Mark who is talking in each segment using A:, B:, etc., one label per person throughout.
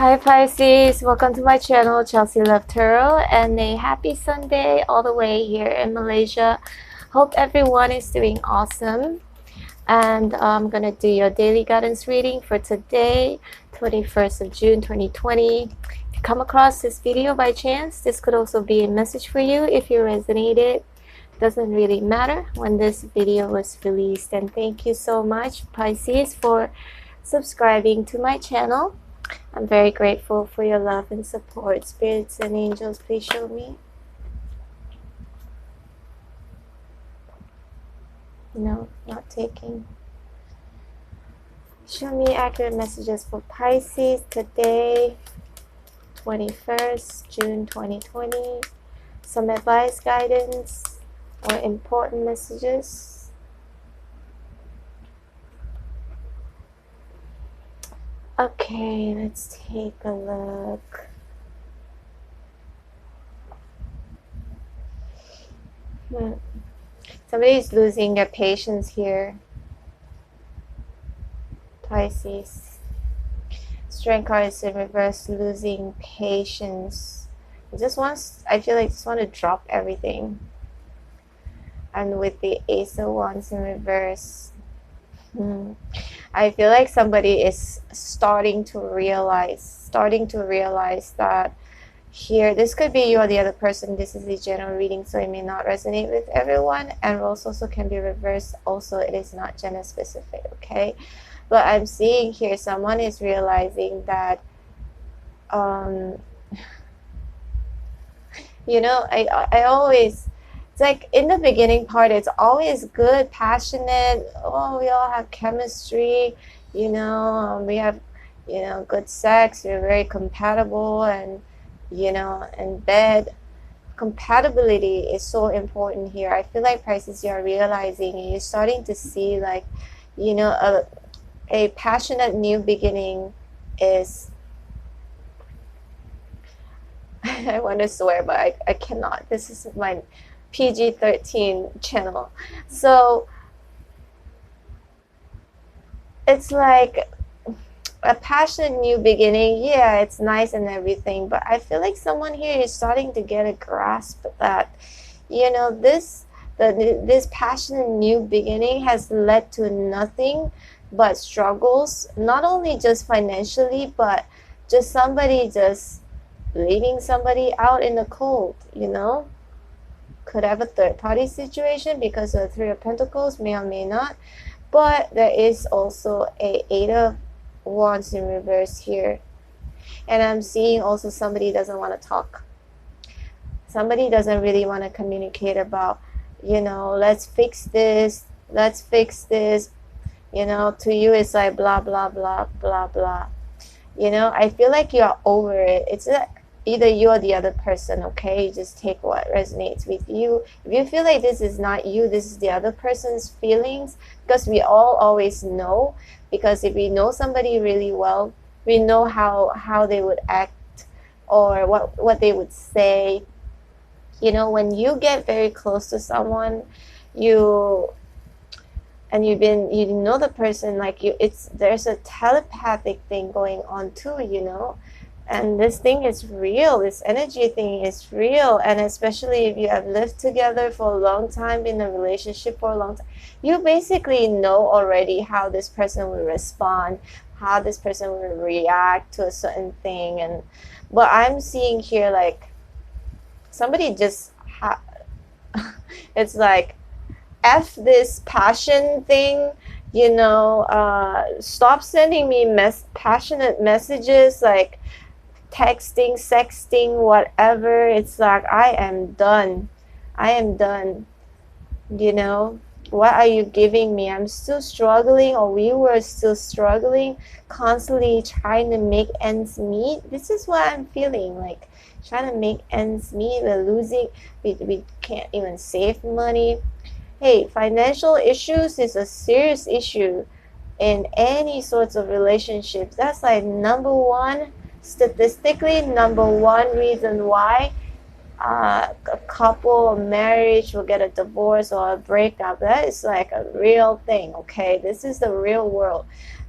A: Hi Pisces, welcome to my channel Chelsealovetarot, and a happy Sunday all the way here in Malaysia. Hope everyone is doing awesome. And I'm gonna do your daily guidance reading for today, 21st of June 2020. If you come across this video by chance, this could also be a message for you if you resonated. Doesn't really matter when this video was released. And thank you so much Pisces for subscribing to my channel. I'm very grateful for your love and support. Spirits and angels, please show me. No, not taking. Show me accurate messages for Pisces today, 21st June 2020. Some advice, guidance, or important messages. Okay, let's take a look. Somebody's losing their patience here. Pisces. Strength card is in reverse, losing patience. I feel like just want to drop everything. And with the Ace of Wands in reverse, I feel like somebody is starting to realize that here, this could be you or the other person. This is a general reading, so it may not resonate with everyone, and roles also can be reversed. Also, it is not gender specific, okay? But I'm seeing here someone is realizing that you know, I always, it's like in the beginning part, it's always good, passionate. Oh, we all have chemistry, you know, we have, you know, good sex, we're very compatible, and, you know, in bed. Compatibility is so important here. I feel like Pisces, you're realizing and you're starting to see, like, you know, a passionate new beginning is I want to swear, but I cannot. This is my PG-13 channel. So it's like a passionate new beginning. Yeah, it's nice and everything, but I feel like someone here is starting to get a grasp that, you know, this passionate new beginning has led to nothing but struggles, not only just financially, but just somebody just leaving somebody out in the cold, you know. Could have a third party situation because of the Three of Pentacles, may or may not. But there is also a Eight of Wands in reverse here. And I'm seeing also somebody doesn't want to talk. Somebody doesn't really want to communicate about, you know, let's fix this, let's fix this. You know, to you it's like blah, blah, blah, blah, blah. You know, I feel like you're over it. It's either you or the other person, okay? You just take what resonates with you. If you feel like this is not you, this is the other person's feelings, because we all always know, because if we know somebody really well, we know how they would act or what they would say. You know, when you get very close to someone, you know the person, like there's a telepathic thing going on too, you know. And this thing is real, this energy thing is real. And especially if you have lived together for a long time, been in a relationship for a long time, you basically know already how this person will respond, how this person will react to a certain thing. But I'm seeing here, like, somebody just it's like, F this passion thing, you know. Stop sending me passionate messages, like texting, sexting, whatever. It's like, I am done, you know. What are you giving me? I'm still struggling, or we were still struggling, constantly trying to make ends meet. This is what I'm feeling, like, trying to make ends meet. We're losing, we can't even save money. Hey, financial issues is a serious issue in any sorts of relationships. That's like number one, statistically, number one reason why a couple, a marriage will get a divorce or a breakup. That is like a real thing, okay? This is the real world.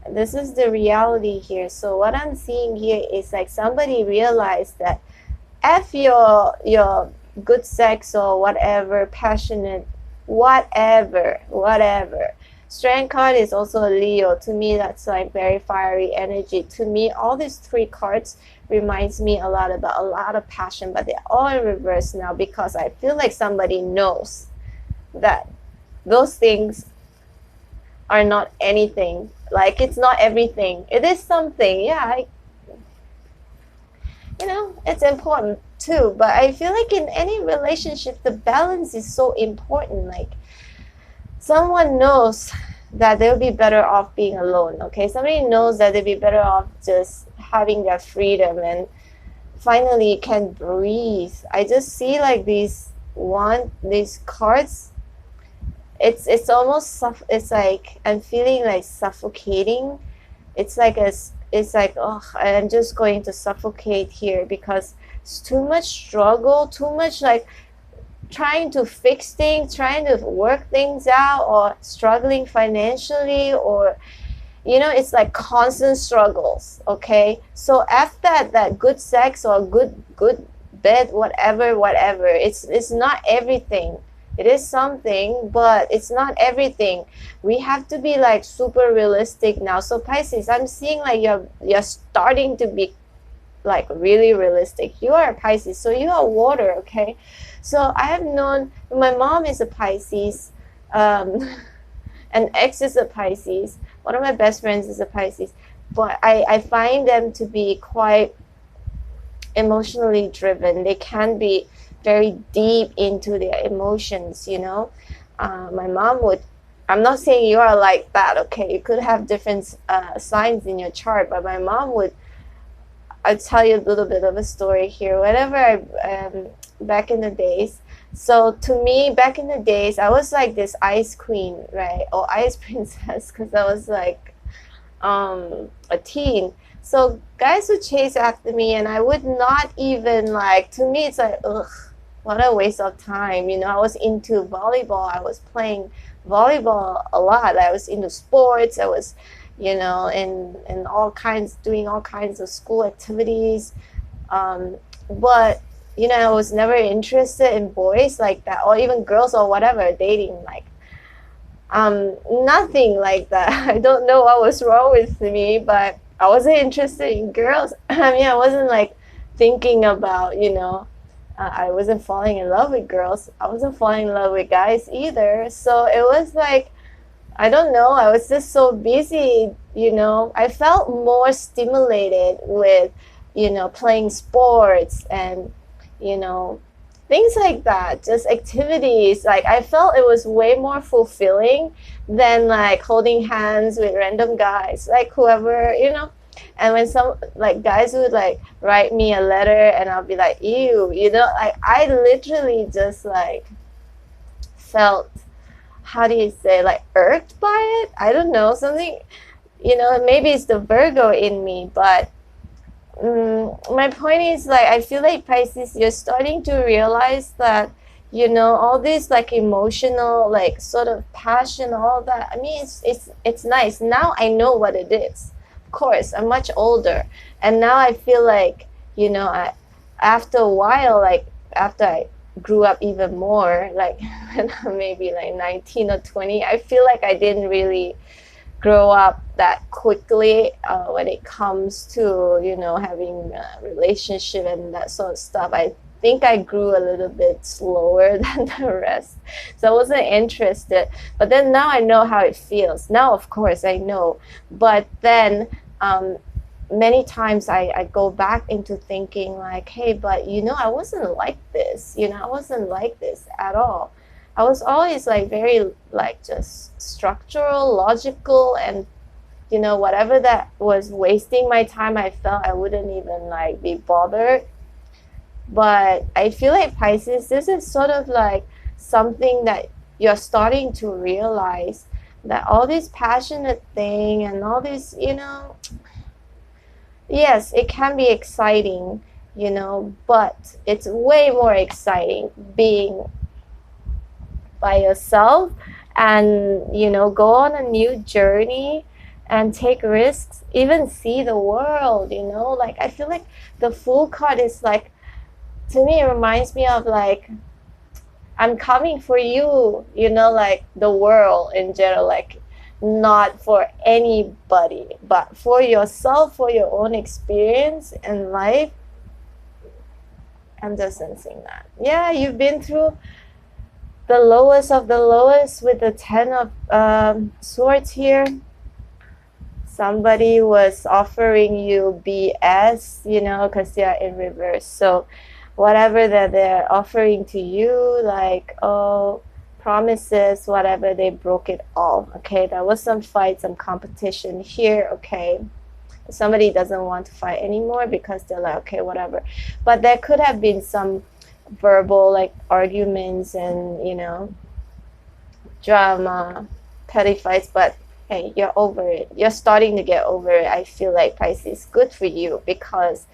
A: This is the reality here. So what I'm seeing here is like somebody realized that F your good sex or whatever, passionate, whatever. Strength card is also a Leo. To me, that's like very fiery energy. To me, all these three cards reminds me a lot about a lot of passion, but they're all in reverse now because I feel like somebody knows that those things are not anything. Like, it's not everything. It is something. Yeah, it's important too. But I feel like in any relationship, the balance is so important. Like, someone knows that they'll be better off being alone, okay? Somebody knows that they'll be better off just having their freedom and finally can breathe. I just see like these cards. It's almost it's like I'm feeling like suffocating. It's like oh, I'm just going to suffocate here because it's too much struggle, too much like trying to fix things, trying to work things out, or struggling financially, or it's like constant struggles. Okay, so after that good sex or good bed, whatever, it's not everything. It is something, but it's not everything. We have to be like super realistic now. So Pisces, I'm seeing like you're starting to be like really realistic. You are a Pisces, so you are water, okay? So I have known, my mom is a Pisces, an ex is a Pisces, one of my best friends is a Pisces, but I find them to be quite emotionally driven. They can be very deep into their emotions, my mom would, I'm not saying you are like that, okay? You could have different signs in your chart, but my mom would, I'll tell you a little bit of a story here. Whenever back in the days, so to me, back in the days, I was like this ice queen, right? Or ice princess, because I was like a teen. So guys would chase after me, and I would not even like, to me, it's like, ugh, what a waste of time. I was into volleyball. I was playing volleyball a lot. I was into sports. I was, in all kinds, doing all kinds of school activities. But, I was never interested in boys like that, or even girls or whatever, dating, like, nothing like that. I don't know what was wrong with me, but I wasn't interested in girls. I mean, I wasn't like thinking about, I wasn't falling in love with girls. I wasn't falling in love with guys either. So it was like, I don't know, I was just so busy, I felt more stimulated with, playing sports and, things like that, just activities. Like, I felt it was way more fulfilling than like holding hands with random guys, like whoever, And when some like guys would like write me a letter and I'll be like, ew, like I literally just like felt, how do you say, like irked by it? I don't know, something, maybe it's the Virgo in me, but my point is, like, I feel like Pisces, you're starting to realize that, all this like emotional, like sort of passion, all that. I mean, it's nice. Now I know what it is. Of course, I'm much older, and now I feel like, after a while, like after I grew up even more, like when I'm maybe like 19 or 20, I feel like I didn't really grow up that quickly when it comes to, having a relationship and that sort of stuff. I think I grew a little bit slower than the rest, so I wasn't interested. But then now I know how it feels. Now, of course, I know. But then many times I go back into thinking like, hey, but I wasn't like this. I wasn't like this at all. I was always like very like just structural, logical, and whatever that was wasting my time, I felt I wouldn't even like be bothered. But I feel like Pisces, this is sort of like something that you're starting to realize, that all this passionate thing and all this, yes, it can be exciting, but it's way more exciting being by yourself and go on a new journey and take risks, even see the world, you know. Like I feel like the Fool card is like, to me it reminds me of like, I'm coming for you, you know, like the world in general, like not for anybody, but for yourself, for your own experience in life. I'm just sensing that. Yeah, you've been through the lowest of the lowest with the 10 of Swords here. Somebody was offering you BS, you know, because they are in reverse. So whatever that they're offering to you, like, oh, promises, whatever, they broke it all. Okay, there was some fight, some competition here. Okay, somebody doesn't want to fight anymore because they're like, okay, whatever. But there could have been some verbal like arguments and, you know, drama, petty fights, but hey, you're over it. You're starting to get over it. I feel like, Pisces, good for you, because,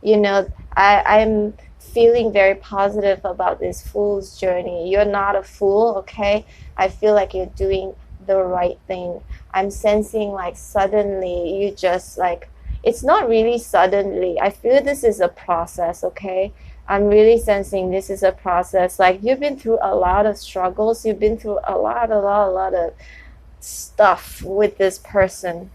A: you know, I'm feeling very positive about this Fool's journey. You're not a fool, okay? I feel like you're doing the right thing. I'm sensing like suddenly you just like, it's not really suddenly. I feel this is a process, okay? I'm really sensing this is a process. Like you've been through a lot of struggles. You've been through a lot of stuff with this person.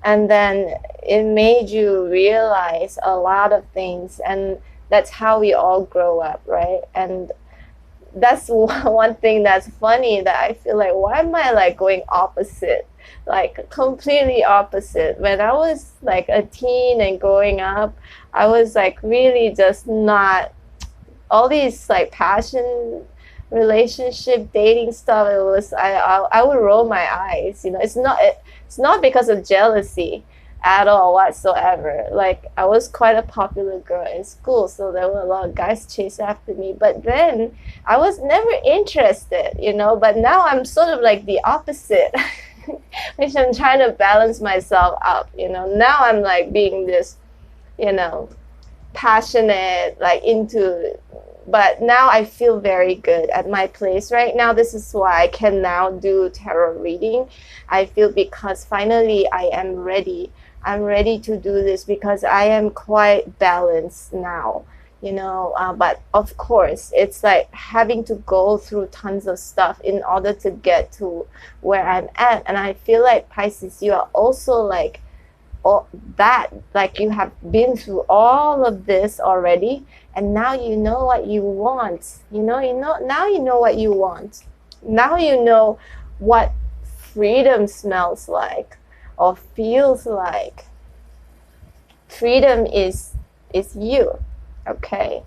A: And then it made you realize a lot of things. And that's how we all grow up, right? And that's one thing that's funny, that I feel like, why am I like going opposite? Like completely opposite. When I was like a teen and growing up, I was like really just not, all these like passion, relationship, dating stuff, it was, I would roll my eyes, you know. It's not because of jealousy at all whatsoever. Like I was quite a popular girl in school, so there were a lot of guys chase after me, but then I was never interested, you know. But now I'm sort of like the opposite which I'm trying to balance myself up, you know. Now I'm like being this, you know, passionate, like into, but now I feel very good at my place right now. This is why I can now do tarot reading. I feel because finally I am ready. I'm ready to do this because I am quite balanced now, you know. But of course, it's like having to go through tons of stuff in order to get to where I'm at. And I feel like, Pisces, you are also like, all that, like you have been through all of this already, and now you know what you want. Now you know what you want. Now you know what freedom smells like or feels like. Freedom is you. Okay.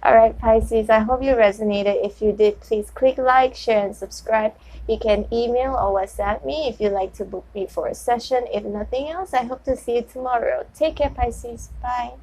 A: All right, Pisces, I hope you resonated. If you did, please click like, share, and subscribe. You can email or WhatsApp me if you'd like to book me for a session. If nothing else, I hope to see you tomorrow. Take care, Pisces. Bye.